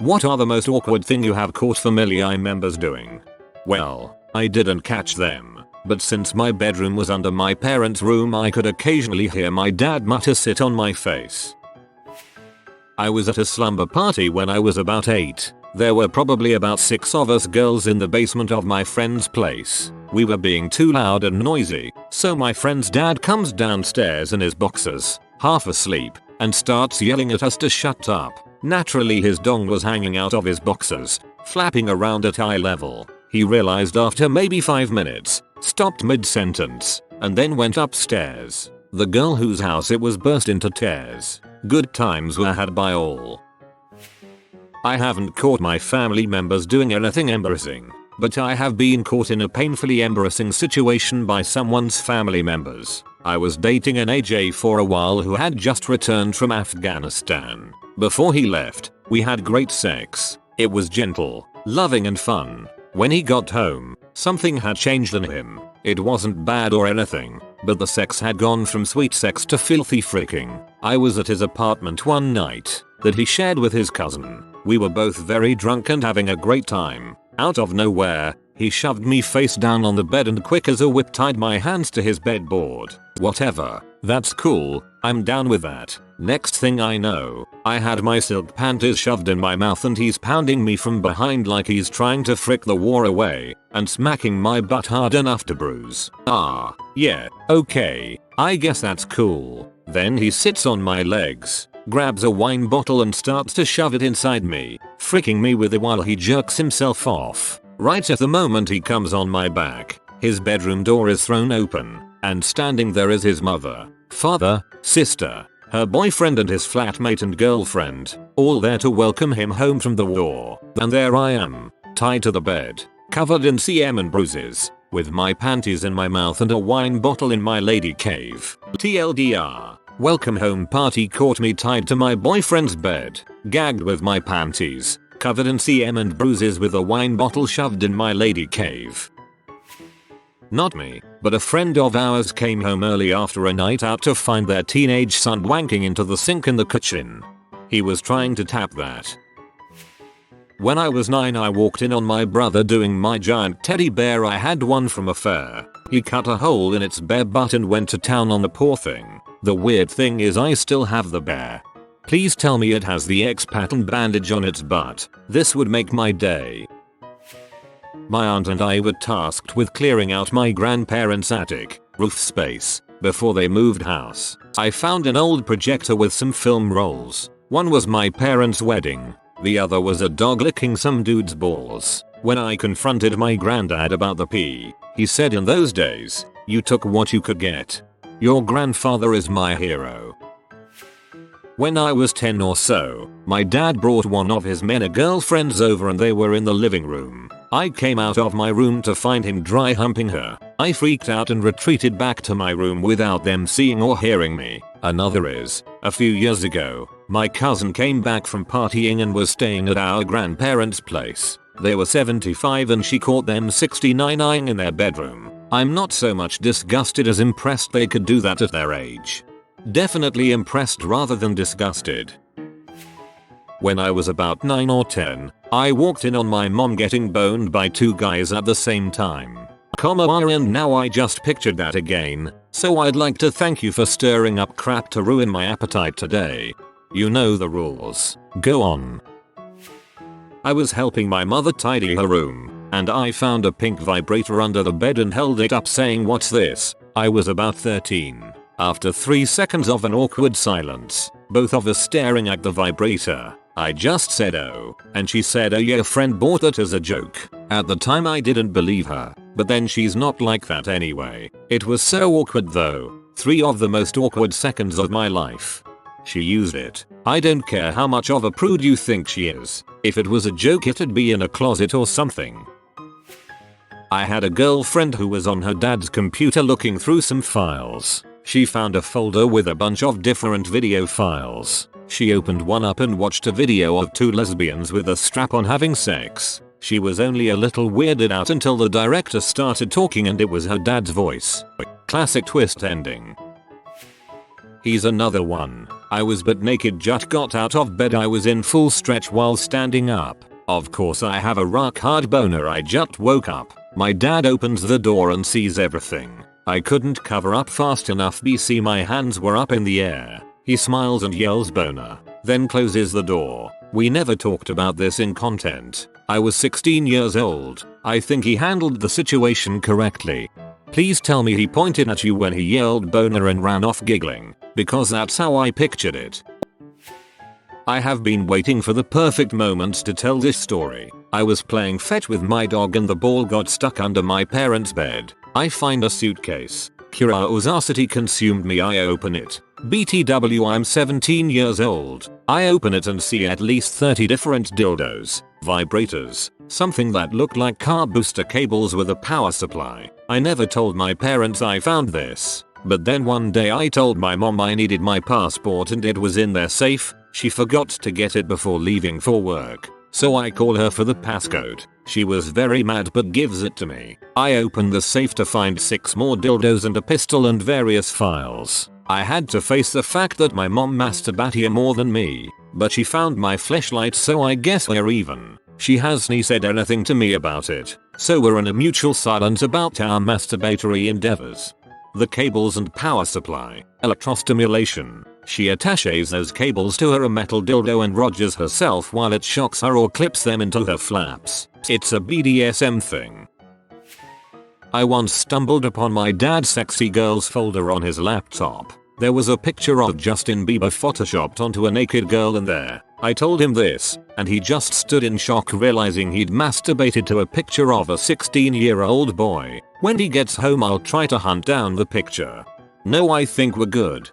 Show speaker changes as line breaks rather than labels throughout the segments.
What are the most awkward thing you have caught family members doing? Well, I didn't catch them, but since my bedroom was under my parents' room I could occasionally hear my dad mutter "sit on my face." I was at a slumber party when I was about 8. There were probably about 6 of us girls in the basement of my friend's place. We were being too loud and noisy, so my friend's dad comes downstairs in his boxers, half asleep, and starts yelling at us to shut up. Naturally his dong was hanging out of his boxers, flapping around at eye level. He realized after maybe 5 minutes, stopped mid-sentence, and then went upstairs. The girl whose house it was burst into tears. Good times were had by all. I haven't caught my family members doing anything embarrassing, but I have been caught in a painfully embarrassing situation by someone's family members. I was dating an AJ for a while who had just returned from Afghanistan. Before he left, we had great sex. It was gentle, loving and fun. When he got home, something had changed in him. It wasn't bad or anything, but the sex had gone from sweet sex to filthy freaking. I was at his apartment one night that he shared with his cousin. We were both very drunk and having a great time. Out of nowhere, he shoved me face down on the bed and quick as a whip tied my hands to his bedboard. Whatever, that's cool, I'm down with that. Next thing I know, I had my silk panties shoved in my mouth and he's pounding me from behind like he's trying to frick the war away, and smacking my butt hard enough to bruise. Ah, yeah, okay, I guess that's cool. Then he sits on my legs, grabs a wine bottle and starts to shove it inside me, fricking me with it while he jerks himself off. Right at the moment he comes on my back, his bedroom door is thrown open, and standing there is his mother, father, sister, her boyfriend and his flatmate and girlfriend, all there to welcome him home from the war. And there I am, tied to the bed, covered in CM and bruises, with my panties in my mouth and a wine bottle in my lady cave. TLDR. Welcome home party caught me tied to my boyfriend's bed, gagged with my panties, covered in CM and bruises with a wine bottle shoved in my lady cave. Not me, but a friend of ours came home early after a night out to find their teenage son wanking into the sink in the kitchen. He was trying to tap that. When I was 9 I walked in on my brother doing my giant teddy bear I had won from a fair. He cut a hole in its bare butt and went to town on the poor thing. The weird thing is I still have the bear. Please tell me it has the X pattern bandage on its butt. This would make my day. My aunt and I were tasked with clearing out my grandparents' attic, roof space, before they moved house. I found an old projector with some film rolls. One was my parents' wedding. The other was a dog licking some dude's balls. When I confronted my granddad about the pee, he said in those days, you took what you could get. Your grandfather is my hero. When I was 10 or so, my dad brought one of his many girlfriends over and they were in the living room. I came out of my room to find him dry humping her. I freaked out and retreated back to my room without them seeing or hearing me. Another is, a few years ago, my cousin came back from partying and was staying at our grandparents' place. They were 75 and she caught them 69ing in their bedroom. I'm not so much disgusted as impressed they could do that at their age. Definitely impressed rather than disgusted. When I was about 9 or 10, I walked in on my mom getting boned by 2 guys at the same time. And now I just pictured that again, so I'd like to thank you for stirring up crap to ruin my appetite today. You know the rules. Go on. I was helping my mother tidy her room, and I found a pink vibrator under the bed and held it up saying, "What's this?" I was about 13. After 3 seconds of an awkward silence, both of us staring at the vibrator, I just said "oh," and she said, "oh yeah, friend bought it as a joke." At the time I didn't believe her, but then she's not like that anyway. It was so awkward though. 3 of the most awkward seconds of my life. She used it. I don't care how much of a prude you think she is. If it was a joke it'd be in a closet or something. I had a girlfriend who was on her dad's computer looking through some files. She found a folder with a bunch of different video files. She opened one up and watched a video of 2 lesbians with a strap on having sex. She was only a little weirded out until the director started talking and it was her dad's voice. Classic twist ending. He's another one. I was butt naked, just got out of bed. I was in full stretch while standing up. Of course I have a rock hard boner. I just woke up. My dad opens the door and sees everything. I couldn't cover up fast enough. BC, my hands were up in the air. He smiles and yells boner, then closes the door. We never talked about this in content. I was 16 years old. I think he handled the situation correctly. Please tell me he pointed at you when he yelled boner and ran off giggling, because that's how I pictured it. I have been waiting for the perfect moment to tell this story. I was playing fetch with my dog and the ball got stuck under my parents' bed. I find a suitcase. Curiosity consumed me. I open it. BTW, I'm 17 years old. I open it and see at least 30 different dildos, vibrators, something that looked like car booster cables with a power supply. I never told my parents I found this, but then one day I told my mom I needed my passport and it was in their safe. She forgot to get it before leaving for work, so I call her for the passcode. She was very mad but gives it to me. I open the safe to find 6 more dildos and a pistol and various files. I had to face the fact that my mom masturbated more than me, but she found my fleshlight, so I guess we're even. She hasn't said anything to me about it, so we're in a mutual silence about our masturbatory endeavors. The cables and power supply, electrostimulation. She attaches those cables to her metal dildo and rogers herself while it shocks her or clips them into her flaps. It's a BDSM thing. I once stumbled upon my dad's sexy girls folder on his laptop. There was a picture of Justin Bieber photoshopped onto a naked girl in there. I told him this, and he just stood in shock realizing he'd masturbated to a picture of a 16-year-old boy. When he gets home I'll try to hunt down the picture. No, I think we're good.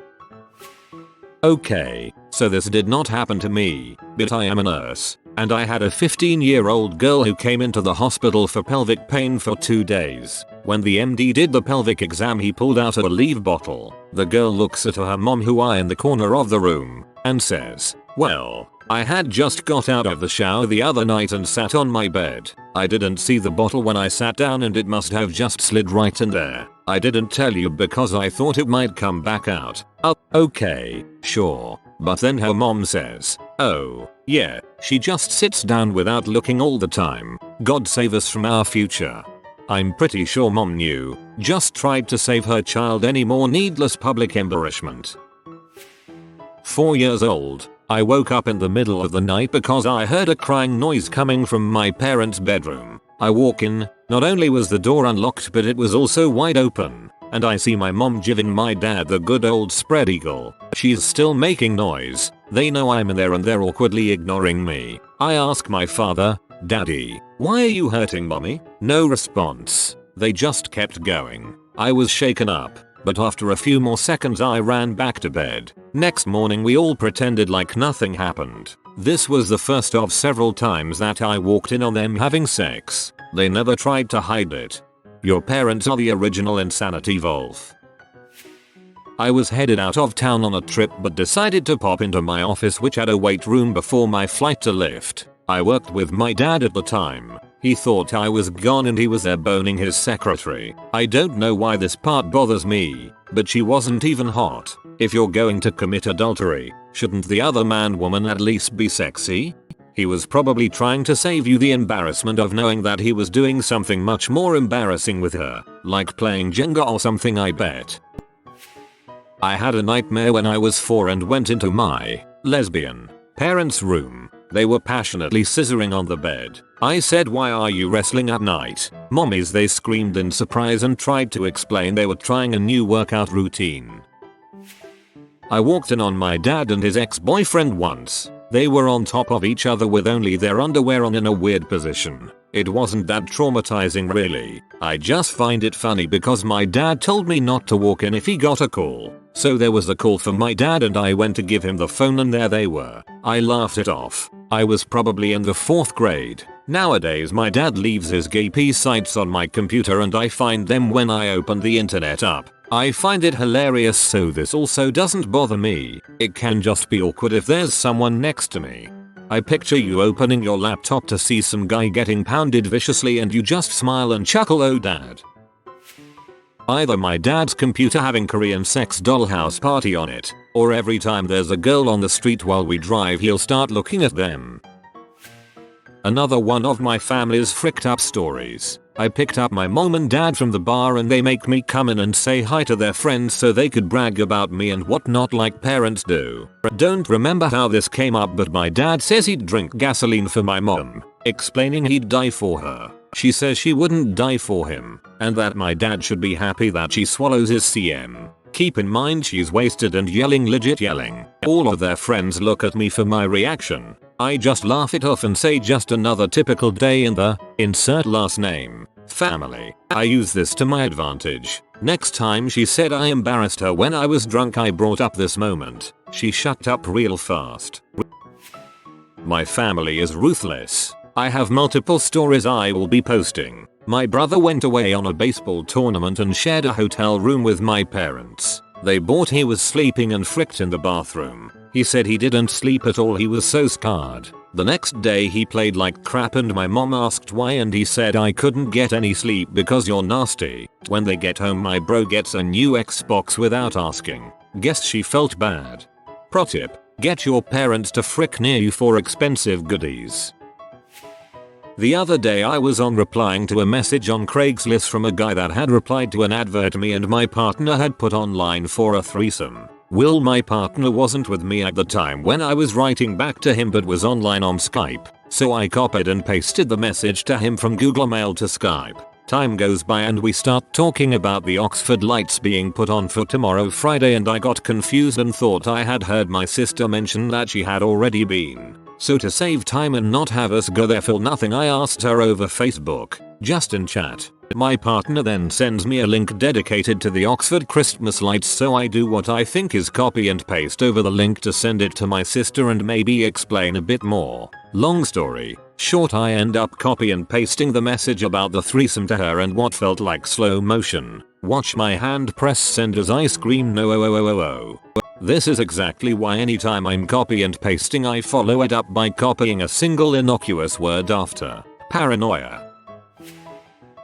Okay, so this did not happen to me, but I am a nurse, and I had a 15-year-old girl who came into the hospital for pelvic pain for 2 days. When the MD did the pelvic exam he pulled out a Aleve bottle. The girl looks at her mom, who are in the corner of the room, and says, "Well, I had just got out of the shower the other night and sat on my bed. I didn't see the bottle when I sat down and it must have just slid right in there. I didn't tell you because I thought it might come back out." Oh, okay, sure. But then her mom says, "Oh, yeah, she just sits down without looking all the time. God save us from our future." I'm pretty sure mom knew, just tried to save her child any more needless public embarrassment. 4 years old. I woke up in the middle of the night because I heard a crying noise coming from my parents' bedroom. I walk in, not only was the door unlocked but it was also wide open, and I see my mom giving my dad the good old spread eagle. She's still making noise. They know I'm in there and they're awkwardly ignoring me. I ask my father, "Daddy, why are you hurting mommy?" No response. They just kept going. I was shaken up, but after a few more seconds I ran back to bed. Next morning we all pretended like nothing happened. This was the first of several times that I walked in on them having sex. They never tried to hide it. Your parents are the original insanity Wolf. I was headed out of town on a trip but decided to pop into my office, which had a wait room before my flight to Lyft. I worked with my dad at the time. He thought I was gone and he was there boning his secretary. I don't know why this part bothers me, but she wasn't even hot. If you're going to commit adultery, shouldn't the other woman at least be sexy? He was probably trying to save you the embarrassment of knowing that he was doing something much more embarrassing with her, like playing Jenga or something, I bet. I had a nightmare when I was 4 and went into my lesbian parents' room. They were passionately scissoring on the bed. I said, "Why are you wrestling at night, mommies?" They screamed in surprise and tried to explain they were trying a new workout routine. I walked in on my dad and his ex-boyfriend once. They were on top of each other with only their underwear on in a weird position. It wasn't that traumatizing really. I just find it funny because my dad told me not to walk in if he got a call. So there was a call from my dad and I went to give him the phone and there they were. I laughed it off. I was probably in the 4th grade. Nowadays my dad leaves his gay P sites on my computer and I find them when I open the internet up. I find it hilarious, so this also doesn't bother me. It can just be awkward if there's someone next to me. I picture you opening your laptop to see some guy getting pounded viciously and you just smile and chuckle, "Oh dad." Either my dad's computer having Korean sex dollhouse party on it, or every time there's a girl on the street while we drive he'll start looking at them. Another one of my family's fricked up stories. I picked up my mom and dad from the bar and they make me come in and say hi to their friends so they could brag about me and whatnot like parents do. Don't remember how this came up, but my dad says he'd drink gasoline for my mom, explaining he'd die for her. She says she wouldn't die for him, and that my dad should be happy that she swallows his CM. Keep in mind she's wasted and yelling, legit yelling. All of their friends look at me for my reaction. I just laugh it off and say just another typical day in the insert last name family. I use this to my advantage. Next time she said I embarrassed her when I was drunk, I brought up this moment. She shut up real fast. My family is ruthless. I have multiple stories I will be posting. My brother went away on a baseball tournament and shared a hotel room with my parents. They bought he was sleeping and fricked in the bathroom. He said he didn't sleep at all, he was so scarred. The next day he played like crap and my mom asked why and he said I couldn't get any sleep because you're nasty. When they get home my bro gets a new Xbox without asking. Guess she felt bad. Pro tip: get your parents to frick near you for expensive goodies. The other day I was on replying to a message on Craigslist from a guy that had replied to an advert me and my partner had put online for a threesome. Will, my partner wasn't with me at the time when I was writing back to him but was online on Skype, so I copied and pasted the message to him from Google Mail to Skype. Time goes by and we start talking about the Oxford lights being put on for tomorrow Friday, and I got confused and thought I had heard my sister mention that she had already been. So to save time and not have us go there for nothing, I asked her over Facebook, just in chat. My partner then sends me a link dedicated to the Oxford Christmas lights, so I do what I think is copy and paste over the link to send it to my sister and maybe explain a bit more. Long story short, I end up copy and pasting the message about the threesome to her and what felt like slow motion. Watch my hand press send as I scream no oh oh oh oh oh. This is exactly why anytime I'm copy and pasting I follow it up by copying a single innocuous word after. Paranoia.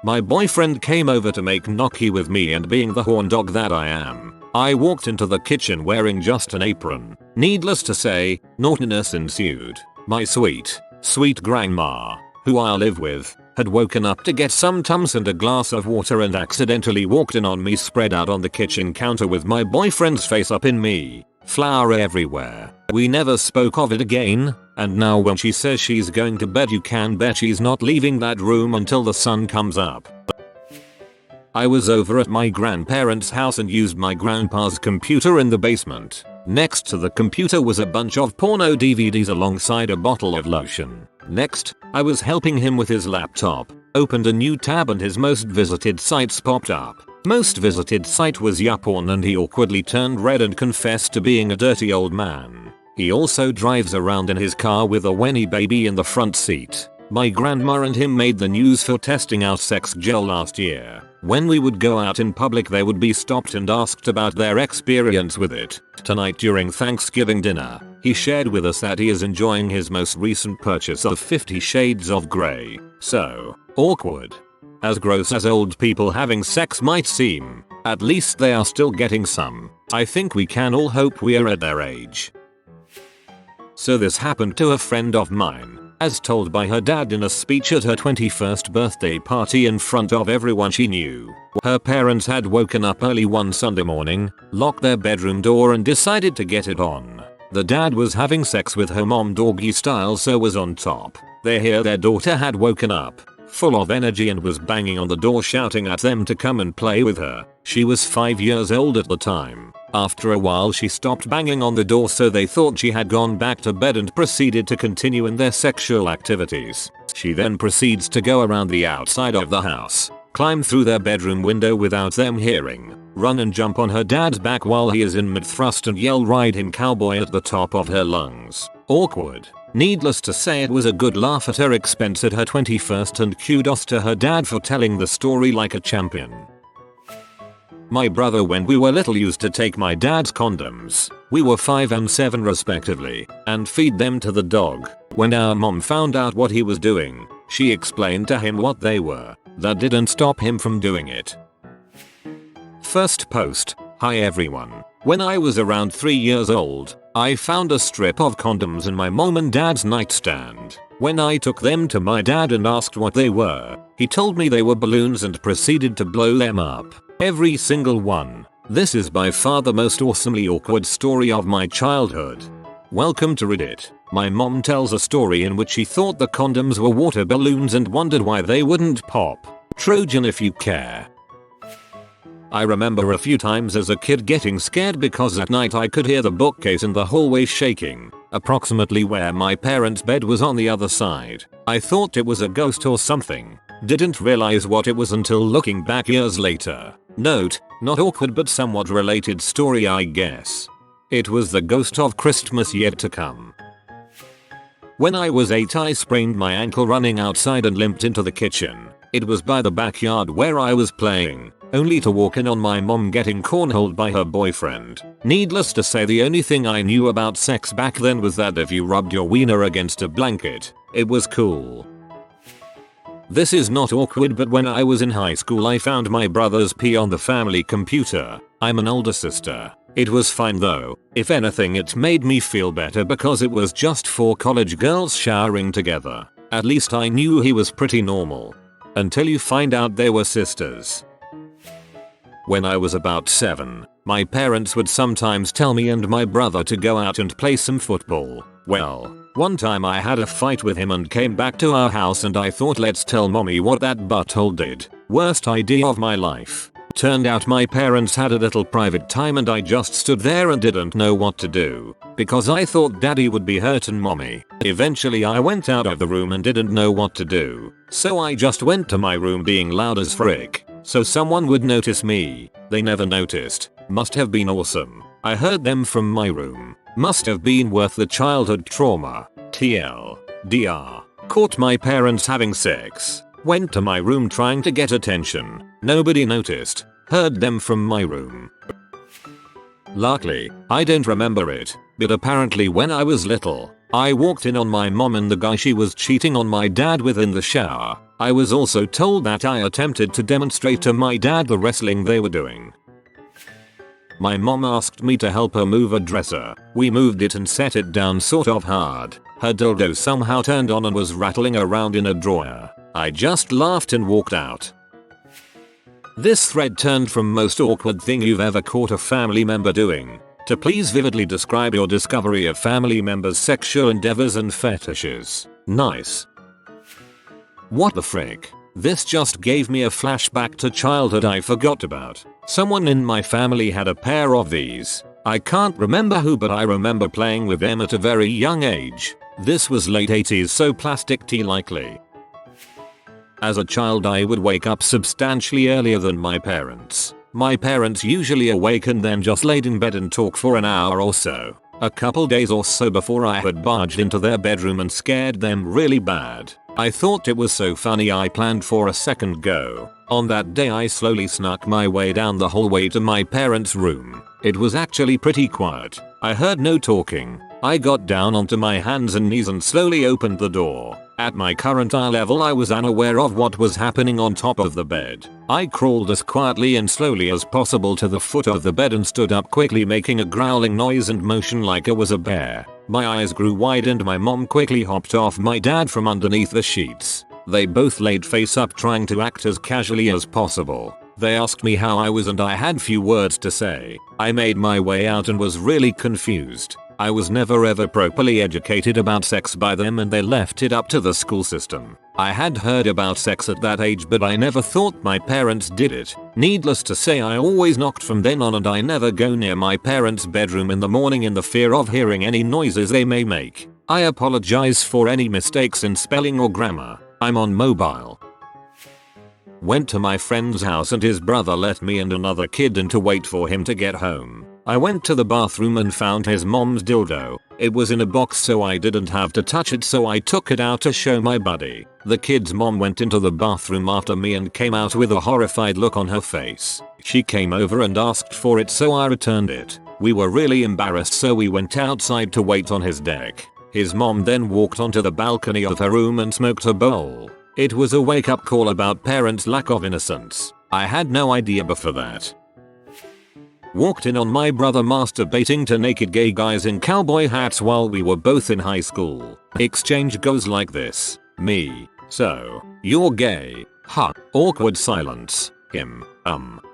My boyfriend came over to make gnocchi with me, and being the horn dog that I am, I walked into the kitchen wearing just an apron. Needless to say, naughtiness ensued. My sweet grandma, who I live with, had woken up to get some Tums and a glass of water and accidentally walked in on me spread out on the kitchen counter with my boyfriend's face up in me. Flour everywhere. We never spoke of it again, and now when she says she's going to bed, you can bet she's not leaving that room until the sun comes up. I was over at my grandparents' house and used my grandpa's computer in the basement. Next to the computer was a bunch of porno DVDs alongside a bottle of lotion. Next, I was helping him with his laptop, opened a new tab and his most visited sites popped up. Most visited site was YouPorn and he awkwardly turned red and confessed to being a dirty old man. He also drives around in his car with a Wenny baby in the front seat. My grandma and him made the news for testing out sex gel last year. When we would go out in public they would be stopped and asked about their experience with it. Tonight during Thanksgiving dinner, he shared with us that he is enjoying his most recent purchase of 50 Shades of Grey. So awkward. As gross as old people having sex might seem, at least they are still getting some. I think we can all hope we are at their age. So this happened to a friend of mine, as told by her dad in a speech at her 21st birthday party in front of everyone she knew. Her parents had woken up early one Sunday morning, locked their bedroom door and decided to get it on. The dad was having sex with her mom doggy style, so was on top. They hear their daughter had woken up, full of energy, and was banging on the door shouting at them to come and play with her. She was 5 years old at the time. After a while she stopped banging on the door, so they thought she had gone back to bed and proceeded to continue in their sexual activities. She then proceeds to go around the outside of the house, climb through their bedroom window without them hearing, run and jump on her dad's back while he is in mid-thrust and yell "Ride him cowboy" at the top of her lungs. Awkward. Needless to say, it was a good laugh at her expense at her 21st, and kudos to her dad for telling the story like a champion. My brother, when we were little, used to take my dad's condoms, we were 5 and 7 respectively, and feed them to the dog. When our mom found out what he was doing, she explained to him what they were. That didn't stop him from doing it. First post. Hi everyone. When I was around 3 years old, I found a strip of condoms in my mom and dad's nightstand. When I took them to my dad and asked what they were, he told me they were balloons and proceeded to blow them up. Every single one. This is by far the most awesomely awkward story of my childhood. Welcome to Reddit. My mom tells a story in which she thought the condoms were water balloons and wondered why they wouldn't pop. Trojan if you care. I remember a few times as a kid getting scared because at night I could hear the bookcase in the hallway shaking, approximately where my parents' bed was on the other side. I thought it was a ghost or something. Didn't realize what it was until looking back years later. Note, not awkward but somewhat related story I guess. It was the ghost of Christmas yet to come. When I was 8 I sprained my ankle running outside and limped into the kitchen. It was by the backyard where I was playing, only to walk in on my mom getting cornholed by her boyfriend. Needless to say the only thing I knew about sex back then was that if you rubbed your wiener against a blanket, it was cool. This is not awkward but when I was in high school I found my brother's pee on the family computer. I'm an older sister. It was fine though. If anything it made me feel better because it was just 4 college girls showering together. At least I knew he was pretty normal. Until you find out they were sisters. When I was about 7, my parents would sometimes tell me and my brother to go out and play some football. Well, one time I had a fight with him and came back to our house and I thought let's tell mommy what that butthole did. Worst idea of my life. Turned out my parents had a little private time and I just stood there and didn't know what to do. Because I thought daddy would be hurting mommy. Eventually I went out of the room and didn't know what to do. So I just went to my room being loud as frick. So someone would notice me. They never noticed. Must have been awesome. I heard them from my room. Must have been worth the childhood trauma. TLDR. Caught my parents having sex. Went to my room trying to get attention. Nobody noticed. Heard them from my room. Luckily, I don't remember it, but apparently when I was little, I walked in on my mom and the guy she was cheating on my dad with in the shower. I was also told that I attempted to demonstrate to my dad the wrestling they were doing. My mom asked me to help her move a dresser. We moved it and set it down sort of hard. Her dildo somehow turned on and was rattling around in a drawer. I just laughed and walked out. This thread turned from most awkward thing you've ever caught a family member doing to please vividly describe your discovery of family members' sexual endeavors and fetishes. Nice. What the frick? This just gave me a flashback to childhood I forgot about. Someone in my family had a pair of these. I can't remember who but I remember playing with them at a very young age. This was late 80s so plastic tea likely. As a child I would wake up substantially earlier than my parents. My parents usually awake and then just laid in bed and talk for an hour or so. A couple days or so before I had barged into their bedroom and scared them really bad. I thought it was so funny I planned for a second go. On that day I slowly snuck my way down the hallway to my parents' room. It was actually pretty quiet. I heard no talking. I got down onto my hands and knees and slowly opened the door. At my current eye level I was unaware of what was happening on top of the bed. I crawled as quietly and slowly as possible to the foot of the bed and stood up quickly making a growling noise and motion like I was a bear. My eyes grew wide and my mom quickly hopped off my dad from underneath the sheets. They both laid face up trying to act as casually as possible. They asked me how I was and I had few words to say. I made my way out and was really confused. I was never ever properly educated about sex by them and they left it up to the school system. I had heard about sex at that age but I never thought my parents did it. Needless to say I always knocked from then on and I never go near my parents' bedroom in the morning in the fear of hearing any noises they may make. I apologize for any mistakes in spelling or grammar. I'm on mobile. Went to my friend's house and his brother let me and another kid in to wait for him to get home. I went to the bathroom and found his mom's dildo. It was in a box so I didn't have to touch it so I took it out to show my buddy. The kid's mom went into the bathroom after me and came out with a horrified look on her face. She came over and asked for it so I returned it. We were really embarrassed so we went outside to wait on his deck. His mom then walked onto the balcony of her room and smoked a bowl. It was a wake-up call about parents' lack of innocence. I had no idea before that. Walked in on my brother masturbating to naked gay guys in cowboy hats while we were both in high school. Exchange goes like this. Me. So, you're gay. Huh. Awkward silence. Him.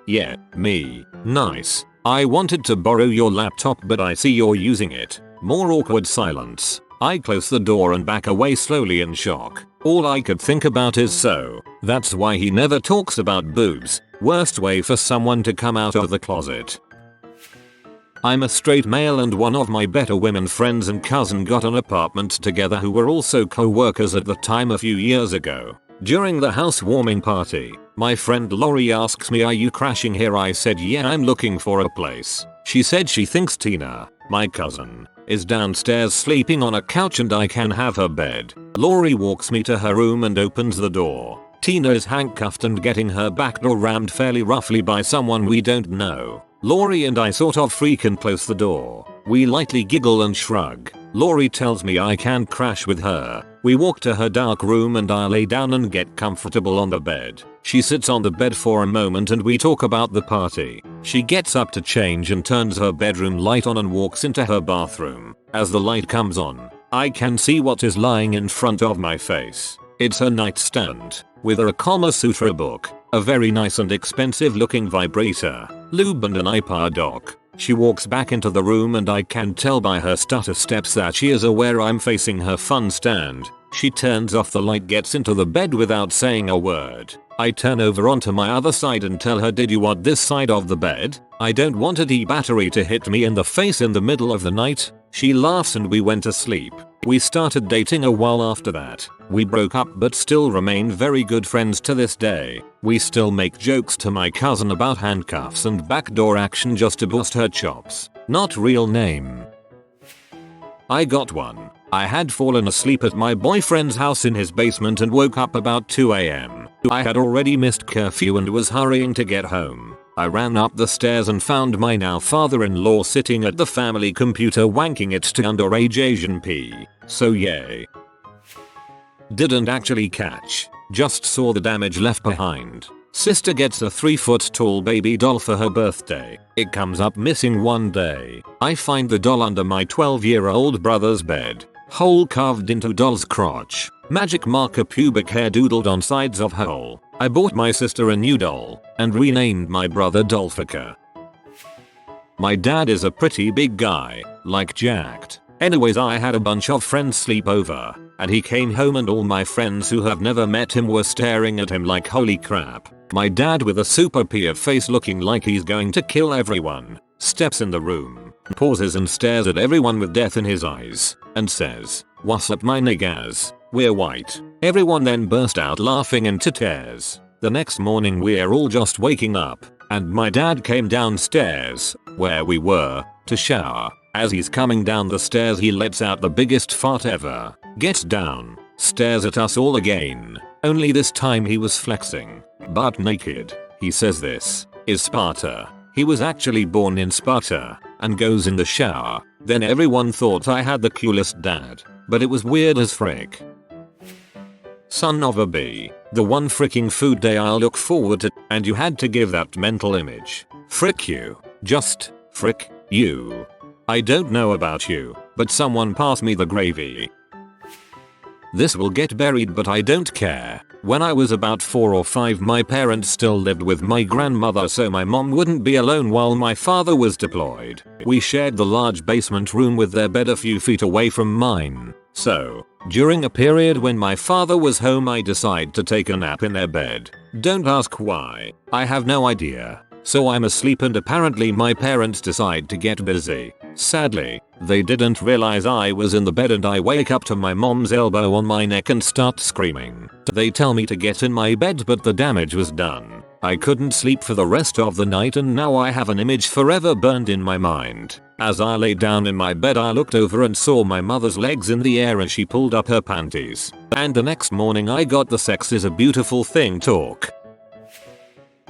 Yeah. Me. Nice. I wanted to borrow your laptop but I see you're using it. More awkward silence. I close the door and back away slowly in shock. All I could think about is so. That's why he never talks about boobs. Worst way for someone to come out of the closet. I'm a straight male and one of my better women friends and cousin got an apartment together who were also co-workers at the time a few years ago. During the housewarming party, my friend Lori asks me, are you crashing here? I said yeah, I'm looking for a place. She said she thinks Tina, my cousin, is downstairs sleeping on a couch and I can have her bed. Lori walks me to her room and opens the door. Tina is handcuffed and getting her back door rammed fairly roughly by someone we don't know. Lori and I sort of freak and close the door. We lightly giggle and shrug. Lori tells me I can crash with her. We walk to her dark room and I lay down and get comfortable on the bed. She sits on the bed for a moment and we talk about the party. She gets up to change and turns her bedroom light on and walks into her bathroom. As the light comes on, I can see what is lying in front of my face. It's her nightstand, with a Kama Sutra book, a very nice and expensive looking vibrator, lube and an iPod dock. She walks back into the room and I can tell by her stutter steps that she is aware I'm facing her fun stand. She turns off the light, gets into the bed without saying a word. I turn over onto my other side and tell her, did you want this side of the bed? I don't want a D-battery to hit me in the face in the middle of the night. She laughs and we went to sleep. We started dating a while after that. We broke up but still remain very good friends to this day. We still make jokes to my cousin about handcuffs and backdoor action just to bust her chops. Not real name. I got one. I had fallen asleep at my boyfriend's house in his basement and woke up about 2 AM. I had already missed curfew and was hurrying to get home. I ran up the stairs and found my now father-in-law sitting at the family computer wanking it to underage Asian P. So yay. Didn't actually catch, just saw the damage left behind. Sister gets a 3-foot tall baby doll for her birthday. It comes up missing one day. I find the doll under my 12-year-old brother's bed. Hole carved into doll's crotch. Magic marker pubic hair doodled on sides of hole. I bought my sister a new doll and renamed my brother Dolfica. My dad is a pretty big guy, like jacked. Anyways, I had a bunch of friends sleep over and he came home and all my friends who have never met him were staring at him like holy crap. My dad, with a super P face looking like he's going to kill everyone, steps in the room, pauses and stares at everyone with death in his eyes and says, "What's up my niggas? We're white." Everyone then burst out laughing into tears. The next morning we're all just waking up and my dad came downstairs, where we were, to shower. As he's coming down the stairs he lets out the biggest fart ever, gets down, stares at us all again, only this time he was flexing, butt naked. He says this is Sparta. He was actually born in Sparta, and goes in the shower. Then everyone thought I had the coolest dad, but it was weird as frick. Son of a B. The one freaking food day I'll look forward to, and you had to give that mental image. Frick you. Just frick you. I don't know about you, but someone pass me the gravy. This will get buried but I don't care. When I was about 4 or 5 my parents still lived with my grandmother so my mom wouldn't be alone while my father was deployed. We shared the large basement room with their bed a few feet away from mine. So, during a period when my father was home I decided to take a nap in their bed. Don't ask why. I have no idea. So I'm asleep and apparently my parents decide to get busy. Sadly, they didn't realize I was in the bed and I wake up to my mom's elbow on my neck and start screaming. They tell me to get in my bed but the damage was done. I couldn't sleep for the rest of the night and now I have an image forever burned in my mind. As I lay down in my bed I looked over and saw my mother's legs in the air as she pulled up her panties. And the next morning I got the sex is a beautiful thing talk.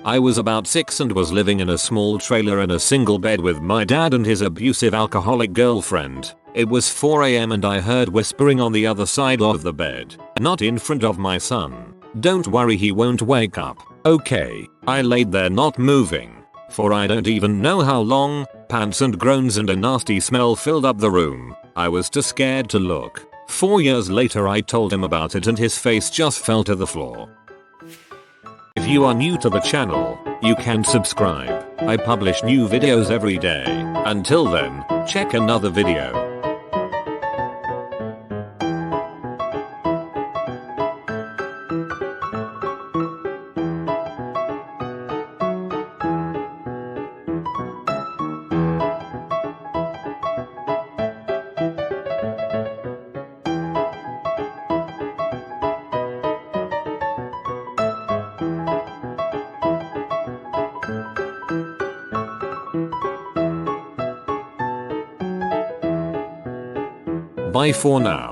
I was about 6 and was living in a small trailer in a single bed with my dad and his abusive alcoholic girlfriend. It was 4 AM and I heard whispering on the other side of the bed. Not in front of my son. Don't worry, he won't wake up. Okay. I laid there not moving. For I don't even know how long, pants and groans and a nasty smell filled up the room. I was too scared to look. 4 years later I told him about it and his face just fell to the floor. If you are new to the channel, you can subscribe. I publish new videos every day. Until then, check another video. Bye for now.